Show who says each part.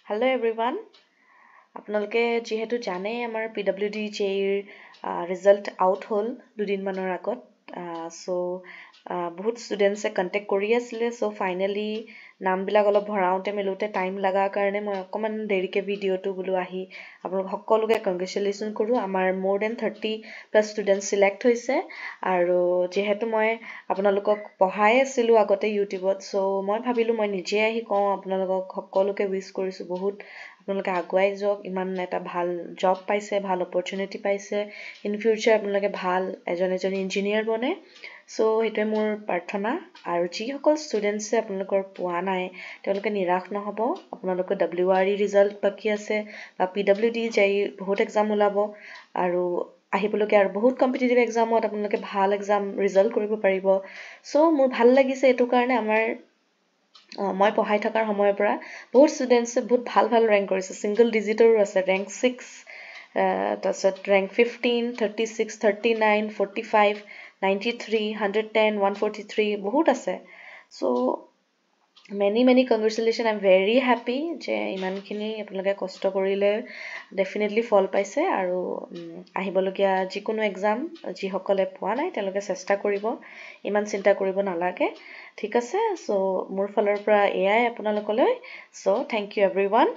Speaker 1: Hello everyone. আপোনালোকে যেহেতু জানে আমাৰ PWD JEE ৰিজাল্ট আউট হ'ল দুদিনমানৰ আগত সো বহুত ষ্টুডেণ্টছে কণ্টেক্ট কৰি আছিলে সো ফাইনেলি নামবিলাক অলপ ভৰাওঁতে মেলোতে টাইম লগাৰ কাৰণে মই অকণমান দেৰিকে ভিডিঅ'টো বোলো আহি আপোনালোক সকলোকে কংগ্ৰেচুলেশ্যন কৰোঁ আমাৰ মোৰ দেন 30+ ষ্টুডেণ্ট চিলেক্ট হৈছে আৰু যেহেতু মই আপোনালোকক পঢ়াই আছিলোঁ আগতে ইউটিউবত সো মই ভাবিলোঁ মই নিজে আহি কওঁ আপোনালোকক সকলোকে উইশ কৰিছোঁ বহুত আপোনালোকে আগুৱাই যাওক ইমান এটা ভাল জব পাইছে ভাল অপৰচুনিটি পাইছে ইন ফিউচাৰ আপোনালোকে ভাল এজনী ইঞ্জিনিয়াৰ বনে সো সেইটোৱে মোৰ প্ৰাৰ্থনা আৰু যিসকল ষ্টুডেণ্টছে আপোনালোকৰ পোৱা নাই তেওঁলোকে নিৰাশ নহ'ব আপোনালোকৰ WRE ৰিজাল্ট বাকী আছে বা PWD JEE বহুত এক্সাম ওলাব আৰু আহিবলগীয়া আৰু বহুত কম্পিটিটিভ এক্সামত আপোনালোকে ভাল এক্সাম ৰিজাল্ট কৰিব পাৰিব সো মোৰ ভাল লাগিছে এইটো কাৰণে আমাৰ মই পঢ়াই থকাৰ সময়ৰ পৰা বহুত ষ্টুডেণ্টছে বহুত ভাল ৰেংক কৰিছে ছিংগল ডিজিটৰো আছে ৰেংক 6 তাৰপিছত ৰেংক 15 36 39 45 93 110 143 বহুত আছে so many congratulation I am very happy যে ইমানখিনি আপোনালোকে কষ্ট কৰিলে ডেফিনেটলি ফল পাইছে আৰু আহিবলগীয়া যিকোনো এক্সাম যিসকলে পোৱা নাই তেওঁলোকে চেষ্টা কৰিব ইমান চিন্তা কৰিব নালাগে ঠিক আছে সো মোৰ ফালৰ পৰা এয়াই আপোনালোকলৈ সো থেংক ইউ এভৰিৱান